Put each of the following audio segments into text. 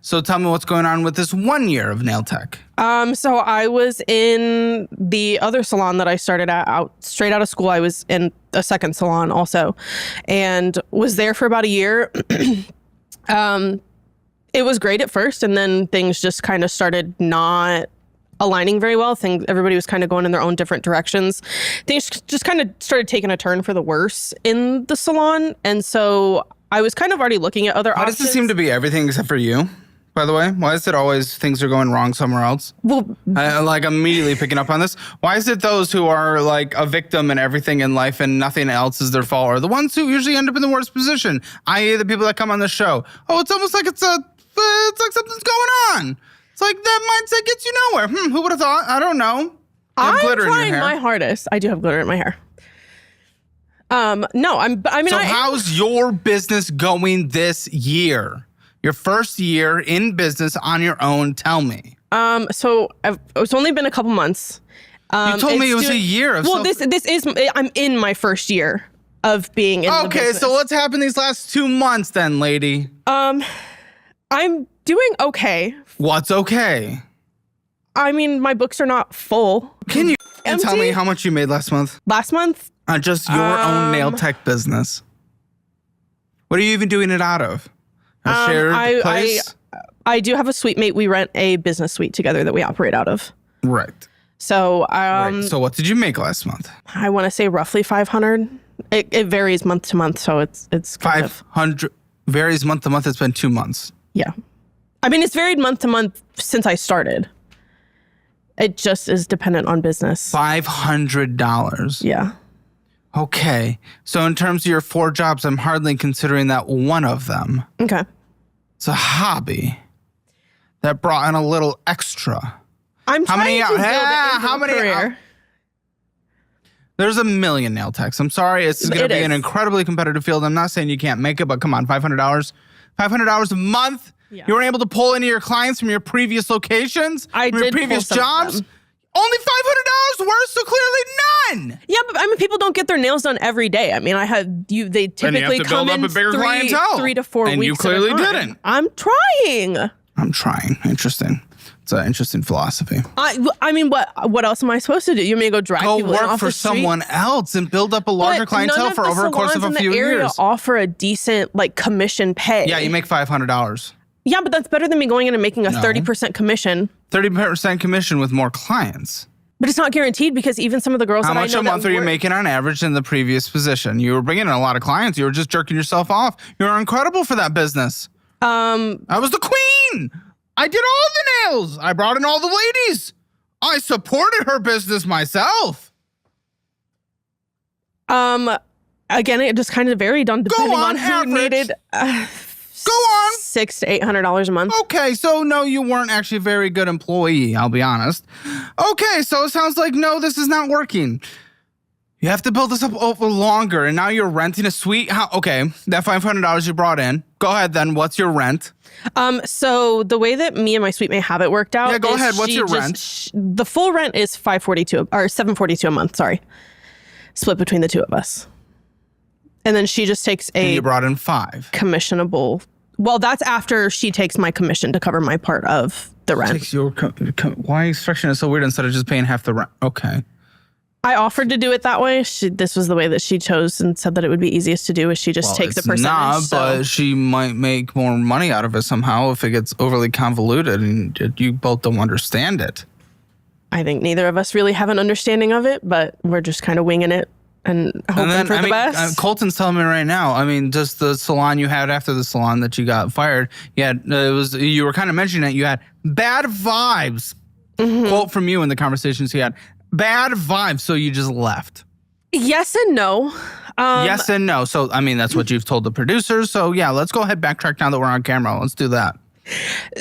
So tell me what's going on with this 1 year of nail tech. So I was in the other salon that I started straight out of school. I was in a second salon also, and was there for about a year. It was great at first, and then things just kind of started not aligning very well. Everybody was kind of going in their own different directions. Things just kind of started taking a turn for the worse in the salon, and so I was kind of already looking at other options. Why does it seem to be everything except for you? By the way, why is it always things are going wrong somewhere else? Well, like immediately picking up on this. Why is it those who are like a victim in everything in life and nothing else is their fault are the ones who usually end up in the worst position? I.e. the people that come on the show. Oh, it's almost like it's like something's going on. It's like that mindset gets you nowhere. Who would have thought? I don't know. I'm trying my hardest. I do have glitter in my hair. No, how's your business going this year? Your first year in business on your own, tell me. So it's only been a couple months. You told me it was a year of I'm in my first year of being in the business. Okay, so what's happened these last 2 months then, lady? I'm doing okay. What's okay? I mean, my books are not full. Can you tell me how much you made last month? Last month? On just your own nail tech business. What are you even doing it out of? A shared place? I do have a suite mate. We rent a business suite together that we operate out of. Right. So, So what did you make last month? I want to say roughly 500. It varies month to month, so it's kind 500 varies month to month. It's been 2 months. Yeah. I mean, it's varied month to month since I started. It just is dependent on business. $500. Yeah. Okay. So in terms of your 4 jobs, I'm hardly considering that one of them. Okay. It's a hobby that brought in a little extra. I'm trying to build it into a career. There's a million nail techs. I'm sorry. It's going to be an incredibly competitive field. I'm not saying you can't make it, but come on, $500. $500 a month? Yeah. You weren't able to pull any of your clients from your previous locations? From your previous jobs? Only $500 worth, so clearly none. Yeah, but I mean, people don't get their nails done every day. I mean, they typically come in 3 to 4 weeks. And you clearly didn't. I'm trying. Interesting. It's an interesting philosophy. I mean, what else am I supposed to do? You may go drag people work off for the street? someone else and build up a larger clientele for over a course of a few years. Offer a decent commission pay. Yeah, you make $500. Yeah, but that's better than me going in and making a 30% commission. 30% commission with more clients. But it's not guaranteed because even some of the girls How much a month are you making on average in the previous position? You were bringing in a lot of clients. You were just jerking yourself off. You were incredible for that business. I was the queen. I did all the nails. I brought in all the ladies. I supported her business myself. Again, it just kind of varied depending on who needed. Go on. $600 to $800 a month. Okay, so no, you weren't actually a very good employee, I'll be honest. Okay, so it sounds like, no, this is not working. You have to build this up over longer, and now you're renting a suite. Okay, that $500 you brought in. Go ahead then, what's your rent? So the way that me and my suite mate have it worked out. Yeah, go ahead, what's your rent? The full rent is $742 a month, sorry. Split between the two of us. And then she just takes and you brought in 5. Commissionable. Well, that's after she takes my commission to cover my part of the rent. Takes your why structuring is so weird instead of just paying half the rent? Okay. I offered to do it that way. This was the way that she chose and said that it would be easiest to do is she just takes a percentage. But she might make more money out of it somehow if it gets overly convoluted and you both don't understand it. I think neither of us really have an understanding of it, but we're just kind of winging it. And hoping for the best. Colton's telling me right now, I mean, just the salon you had after the salon that you got fired, you were kind of mentioning it, you had bad vibes. Mm-hmm. Quote from you in the conversations you had. Bad vibes, so you just left. Yes and no. Yes and no. So, I mean, that's what you've told the producers. So, yeah, let's go ahead, backtrack now that we're on camera. Let's do that.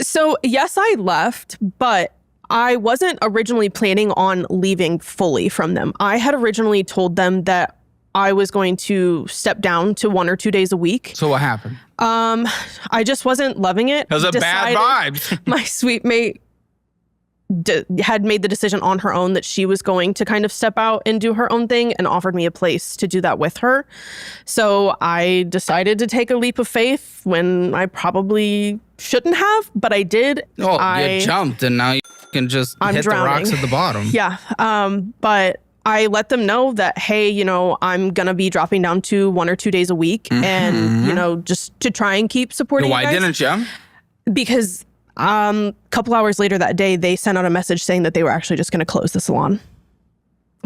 So, yes, I left, but I wasn't originally planning on leaving fully from them. I had originally told them that I was going to step down to 1 or 2 days a week. So what happened? I just wasn't loving it. It was a bad vibe. My suite mate had made the decision on her own that she was going to kind of step out and do her own thing and offered me a place to do that with her. So I decided to take a leap of faith when I probably shouldn't have, but I did. Oh, you jumped and now you can just hit drowning. the rocks at the bottom. Yeah. But I let them know that, hey, I'm going to be dropping down to 1 or 2 days a week and, just to try and keep supporting Why you guys. didn't you? Because a couple hours later that day, they sent out a message saying that they were actually just going to close the salon.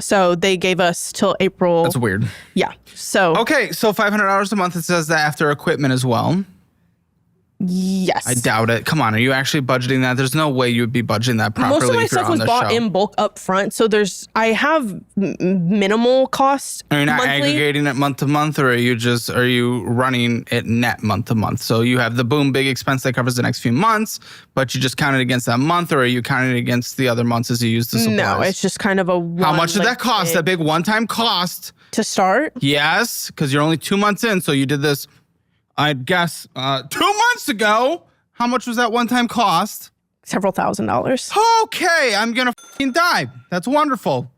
So they gave us till April. That's weird. Yeah. So. Okay. So $500 a month. It says that after equipment as well. Yes. I doubt it. Come on. Are you actually budgeting that? There's no way you would be budgeting that properly. Most of my if you're stuff on was the bought show. in bulk up front. So I have minimal cost. Are you not monthly. aggregating it month to month, or are you running it net month to month? So you have the boom big expense that covers the next few months, but you just count it against that month, or are you counting it against the other months as you use the supplies? No, it's just kind of a How much did that cost? That big one-time cost? To start? Yes, because you're only 2 months in, so you did this, I'd guess, 2 months ago. How much was that one-time cost? Several $1,000s. Okay, I'm gonna f***ing die. That's wonderful.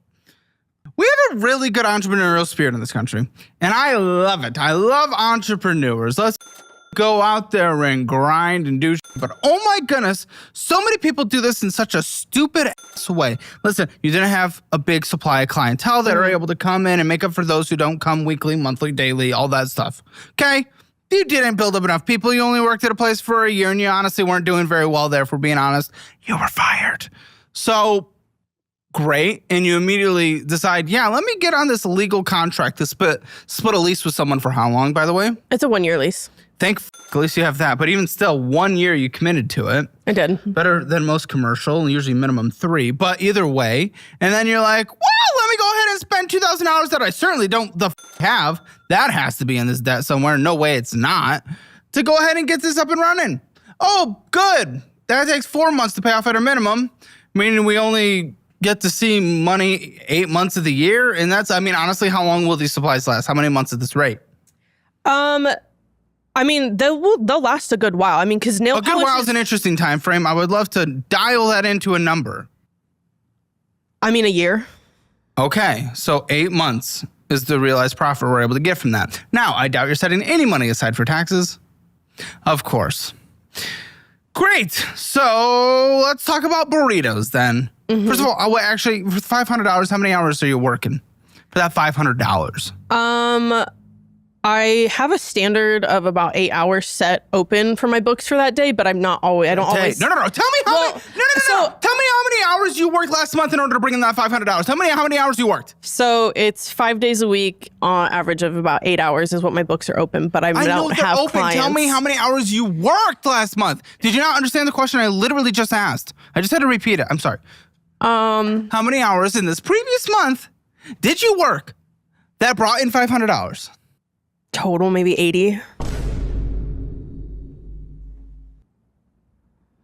We have a really good entrepreneurial spirit in this country, and I love it. I love entrepreneurs. Let's go out there and grind and do shit. But oh my goodness, so many people do this in such a stupid ass way. Listen, you didn't have a big supply of clientele that are able to come in and make up for those who don't come weekly, monthly, daily, all that stuff. Okay? You didn't build up enough people. You only worked at a place for a year, and you honestly weren't doing very well there, if we're being honest. You were fired. So, great. And you immediately decide, yeah, let me get on this legal contract to split a lease with someone for how long, by the way? It's a 1-year lease. At least you have that. But even still, 1 year you committed to it. I did. Better than most commercial, usually minimum 3. But either way, and then you're like, well, let me go ahead and spend $2,000 that I certainly don't have. That has to be in this debt somewhere. No way it's not. To go ahead and get this up and running. Oh, good. That takes 4 months to pay off at a minimum, meaning we only get to see money 8 months of the year. And that's, honestly, how long will these supplies last? How many months at this rate? They'll last a good while. Because nail polish. A good while is an interesting time frame. I would love to dial that into a number. A year. Okay, so 8 months is the realized profit we're able to get from that. Now, I doubt you're setting any money aside for taxes. Of course. Great. So let's talk about burritos then. Mm-hmm. First of all, for $500, how many hours are you working for that $500? I have a standard of about 8 hours set open for my books for that day, but I'm not always. I don't always. No. Tell me how many. No. Tell me how many hours you worked last month in order to bring in that $500. Tell me how many hours you worked. So it's 5 days a week, on average of about 8 hours is what my books are open. But I don't have open. clients. Tell me how many hours you worked last month. Did you not understand the question I literally just asked? I just had to repeat it. I'm sorry. How many hours in this previous month did you work that brought in $500? Total, maybe 80.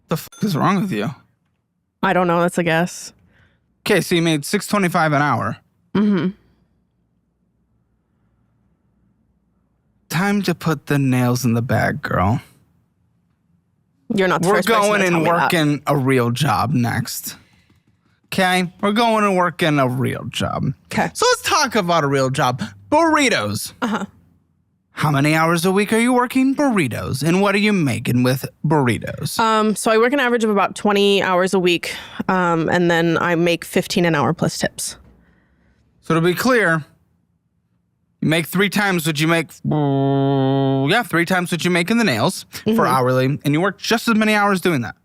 The f*** is wrong with you? I don't know. That's a guess. Okay, so you made $6.25 an hour. Mm-hmm. Time to put the nails in the bag, girl. You're not the first person to tell me that. We're going and working a real job next. Okay? We're going and working a real job. Okay. So let's talk about a real job. Burritos. Uh-huh. How many hours a week are you working burritos? And what are you making with burritos? So I work an average of about 20 hours a week. And then I make 15 an hour plus tips. So to be clear, you make 3 times what you make. 3 times what you make in the nails for hourly. And you work just as many hours doing that.